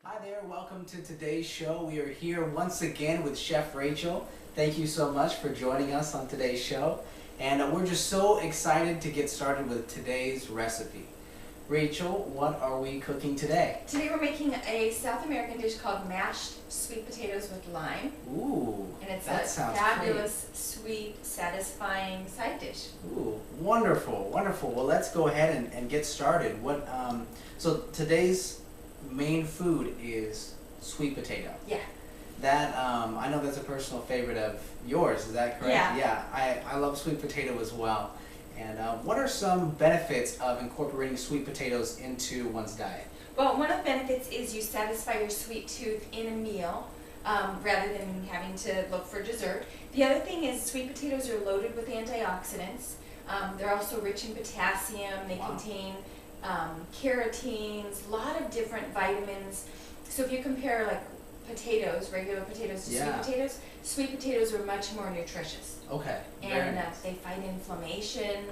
Hi there, welcome to today's show. We are here once again with Chef Rachel. Thank you so much for joining us on today's show. And we're just so excited to get started with today's recipe. Rachel, what are we cooking today? Today we're making a South American dish called mashed sweet potatoes with lime. Ooh, and it's that a sounds fabulous, sweet, satisfying side dish. Ooh, wonderful, wonderful. Well, let's go ahead and get started. So today's main food is sweet potato. Yeah. That I know that's a personal favorite of yours. Is that correct? Yeah. Yeah. I love sweet potato as well. And what are some benefits of incorporating sweet potatoes into one's diet? Well, one of the benefits is you satisfy your sweet tooth in a meal rather than having to look for dessert. The other thing is sweet potatoes are loaded with antioxidants. They're also rich in potassium. They contain carotenes, a lot of different vitamins. So if you compare like potatoes, regular potatoes to sweet potatoes are much more nutritious. Okay. And they fight inflammation.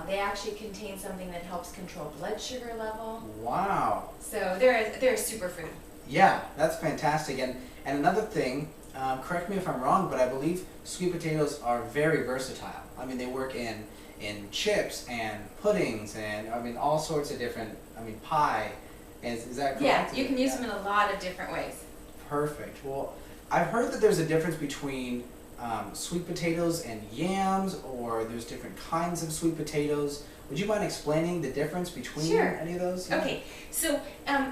They actually contain something that helps control blood sugar level. Wow. So they're a superfood. Yeah, that's fantastic. And another thing, correct me if I'm wrong, but I believe sweet potatoes are very versatile. I mean, they work in chips and puddings and all sorts of different, pie. Is that correct? Yeah, you can use them in a lot of different ways. Perfect. Well, I've heard that there's a difference between sweet potatoes and yams, or there's different kinds of sweet potatoes. Would you mind explaining the difference between any of those? Yeah. Okay, so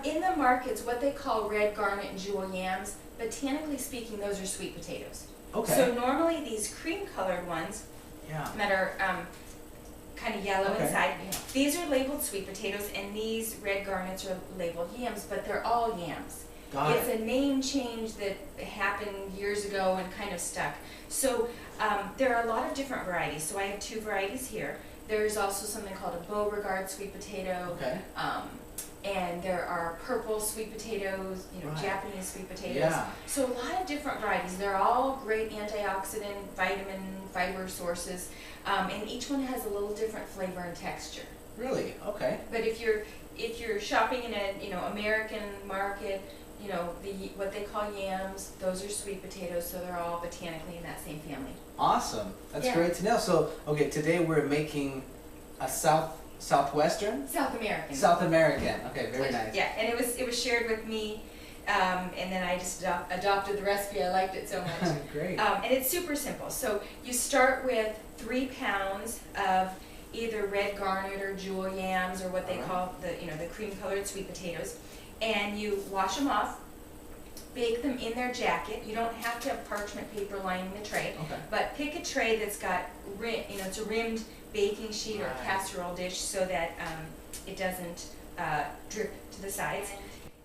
in the markets, what they call red, garnet, and jewel yams, botanically speaking, those are sweet potatoes. Okay. So normally these cream-colored ones that are kind of yellow inside, these are labeled sweet potatoes, and these red garnets are labeled yams, but they're all yams. It's a name change that happened years ago and kind of stuck. So there are a lot of different varieties. So I have two varieties here. There's also something called a Beauregard sweet potato. Okay. And there are purple sweet potatoes, Japanese sweet potatoes. Yeah. So a lot of different varieties. They're all great antioxidant, vitamin, fiber sources. And each one has a little different flavor and texture. Really? Okay. But if you're shopping in a American market, what they call yams, those are sweet potatoes, so they're all botanically in that same family. Awesome. That's great to know. So, okay, today we're making a Southwestern? South American. South American. Okay, very nice. Yeah, and it was shared with me, and then I just adopted the recipe. I liked it so much. Great. And it's super simple. So you start with 3 pounds of either red garnet or jewel yams, or what they call the cream-colored sweet potatoes. And you wash them off, bake them in their jacket. You don't have to have parchment paper lining the tray, but pick a tray that's got it's a rimmed baking sheet or casserole dish so that it doesn't drip to the sides.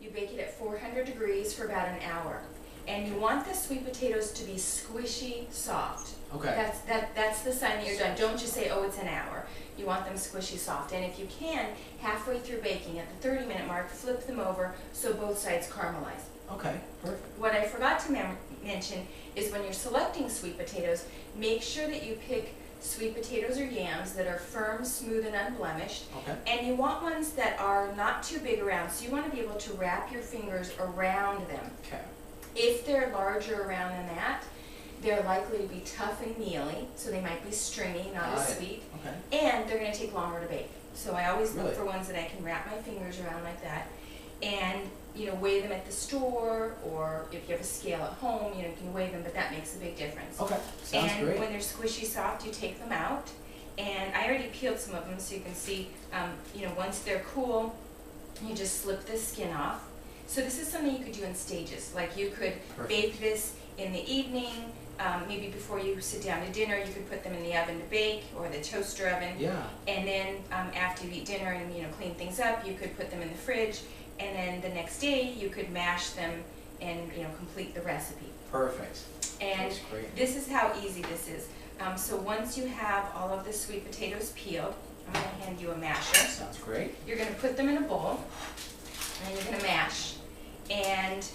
You bake it at 400 degrees for about an hour, and you want the sweet potatoes to be squishy soft. Okay. That's the sign that you're done. Don't just say, oh, it's an hour. You want them squishy soft. And if you can, halfway through baking, at the 30-minute mark, flip them over so both sides caramelize. Okay, perfect. What I forgot to mention is when you're selecting sweet potatoes, make sure that you pick sweet potatoes or yams that are firm, smooth, and unblemished. Okay. And you want ones that are not too big around, so you want to be able to wrap your fingers around them. Okay. If they're larger around than that, they're likely to be tough and mealy, so they might be stringy, not as sweet. Okay. And they're going to take longer to bake. So I always look for ones that I can wrap my fingers around like that. And weigh them at the store, or if you have a scale at home, you can weigh them, but that makes a big difference. Okay, sounds great. And when they're squishy soft, you take them out. And I already peeled some of them so you can see, once they're cool, you just slip the skin off. So this is something you could do in stages. Like you could bake this in the evening, maybe before you sit down to dinner, you could put them in the oven to bake, or the toaster oven. Yeah. And then after you eat dinner and clean things up, you could put them in the fridge. And then the next day, you could mash them and complete the recipe. Perfect. And this is how easy this is. So once you have all of the sweet potatoes peeled, I'm going to hand you a masher. Sounds great. You're going to put them in a bowl, and you're going to mash. And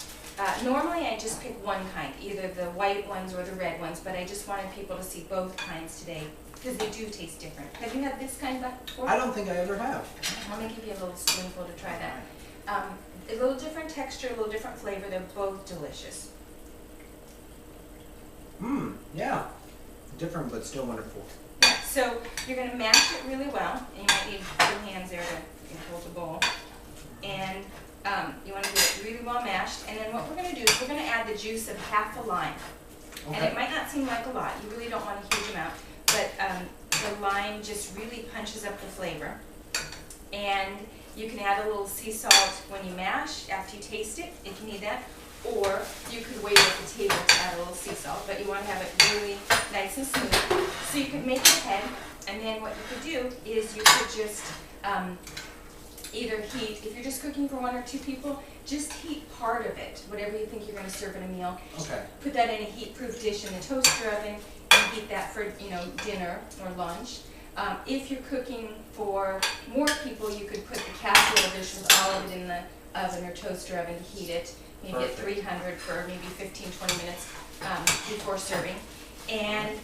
normally I just pick one kind, either the white ones or the red ones, but I just wanted people to see both kinds today because they do taste different. Have you had this kind before? I don't think I ever have. Let me give you a little spoonful to try that. A little different texture, a little different flavor. They're both delicious. Yeah. Different but still wonderful. Yeah, so you're going to mash it really well, and you might need two hands there to hold the bowl. And you want to get it really well mashed. And then what we're going to do is we're going to add the juice of half a lime. Okay. And it might not seem like a lot. You really don't want a huge amount. But the lime just really punches up the flavor. And you can add a little sea salt when you mash, after you taste it, if you need that. Or you could wait at the table to add a little sea salt, but you want to have it really nice and smooth. So you could make it ahead, and then what you could do is you could just either heat, if you're just cooking for 1 or 2 people, just heat part of it, whatever you think you're going to serve in a meal. Okay. Put that in a heat-proof dish in the toaster oven and heat that for dinner or lunch. If you're cooking for more people, you could put the casserole dish with all of it in the oven or toaster oven to heat it. Maybe at 300 for maybe 15-20 minutes before serving. And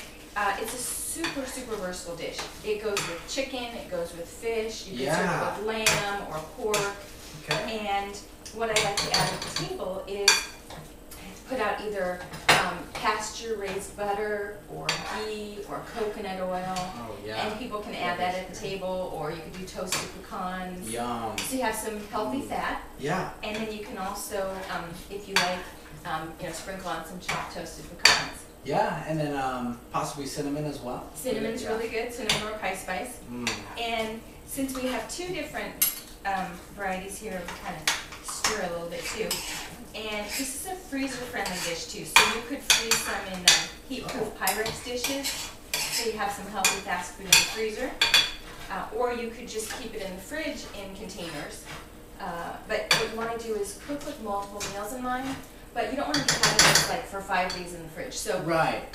it's a super, super versatile dish. It goes with chicken, it goes with fish, you can serve it with lamb or pork. Okay. And what I like to add at the table is put out either pasture-raised butter or ghee or coconut oil. Oh, yeah. And people can add that at the table, or you could do toasted pecans. Yum. So you have some healthy fat. Yeah. And then you can also, if you like, sprinkle on some chopped toasted pecans. Yeah, and then possibly cinnamon as well. Cinnamon's really good, cinnamon or pie spice. Mm. And since we have 2 different varieties here, we kind of stir a little bit too. And this is a freezer-friendly dish too, so you could freeze some in heat-proof Pyrex dishes, so you have some healthy fast food in the freezer. Or you could just keep it in the fridge in containers. But what you want to do is cook with multiple meals in mind, but you don't want to be having this like for 5 days in the fridge. So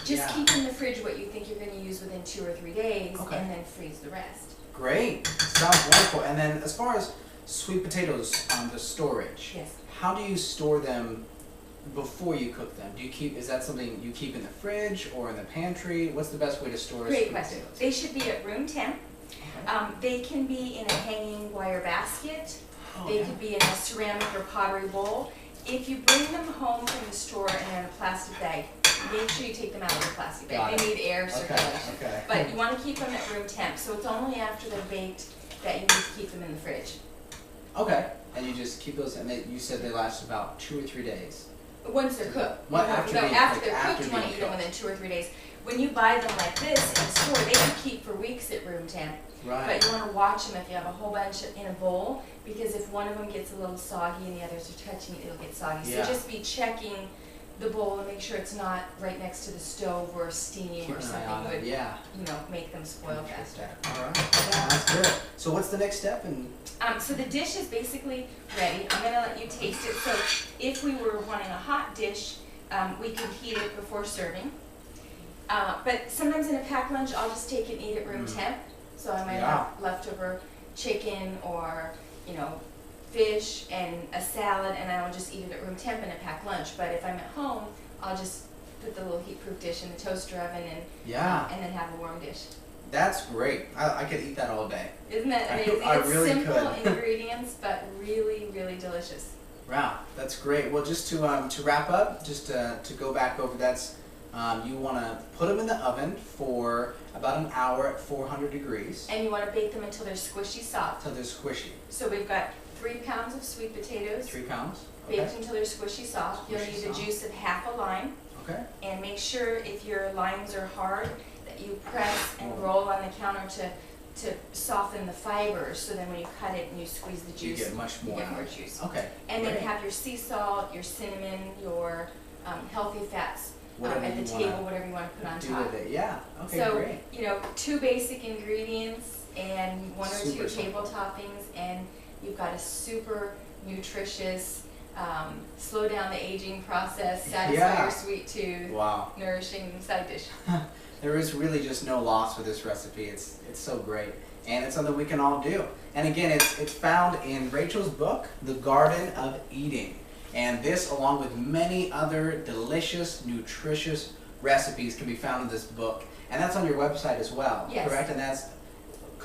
just keep in the fridge what you think you're going to use within 2 or 3 days, and then freeze the rest. Great. Sounds wonderful. And then as far as sweet potatoes, the storage. Yes. How do you store them before you cook them? Is that something you keep in the fridge or in the pantry? What's the best way to store Great sweet question. potatoes? They should be at room temp. Okay. They can be in a hanging wire basket. They could be in a ceramic or pottery bowl. If you bring them home from the store and they're in a plastic bag, make sure you take them out of the plastic bag. They need air circulation. Okay. But you want to keep them at room temp, so it's only after they're baked that you need to keep them in the fridge. Okay. And you just keep those, and you said they last about 2 or 3 days. Once they're cooked. After they're cooked, you want to being eat them within 2 or 3 days. When you buy them like this in the store, they can keep for weeks at room temp. Right. But you want to watch them if you have a whole bunch in a bowl, because if one of them gets a little soggy and the others are touching it, it'll get soggy. Yeah. So just be checking the bowl and make sure it's not right next to the stove or steam or something would make them spoil faster. All right. Yeah. That's good. So what's the next step? So the dish is basically ready. I'm going to let you taste it. So if we were wanting a hot dish, we could heat it before serving. But sometimes in a packed lunch, I'll just take it and eat at room temp. So I might have leftover chicken or, fish and a salad, and I will just eat it at room temp in a packed lunch. But if I'm at home, I'll just put the little heat-proof dish in the toaster oven and then have a warm dish. That's great. I could eat that all day. Isn't that amazing? I really simple could. ingredients, but really, really delicious. Wow, that's great. Well, just to wrap up, just to go back over, that's you want to put them in the oven for about an hour at 400 degrees. And you want to bake them until they're squishy soft. Until they're squishy. So we've got 3 pounds of sweet potatoes. 3 pounds. Baked until they're squishy soft. You'll need the juice of half a lime. Okay. And make sure if your limes are hard that you press and roll on the counter to soften the fibers, so then when you cut it and you squeeze the juice, you get much more. You get more juice. Okay. And then have your sea salt, your cinnamon, your healthy fats at the table, whatever you want to put on top. With it. Yeah. Okay. So, great. 2 basic ingredients and 1 or 2 table toppings, and you've got a super nutritious, slow down the aging process, satisfy your sweet tooth, nourishing side dish. There is really just no loss with this recipe. It's so great, and it's something we can all do. And again, it's found in Rachel's book, The Garden of Eating. And this, along with many other delicious, nutritious recipes, can be found in this book. And that's on your website as well, yes. correct? And that's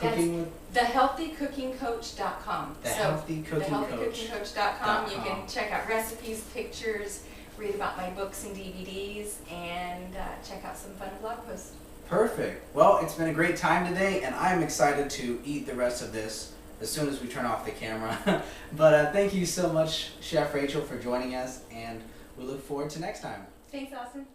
Cooking with thehealthycookingcoach.com. thehealthycookingcoach.com. You can check out recipes, pictures, read about my books and DVDs, and check out some fun blog posts. Perfect. Well, it's been a great time today, and I'm excited to eat the rest of this as soon as we turn off the camera. But thank you so much, Chef Rachel, for joining us, and we look forward to next time. Thanks, Austin.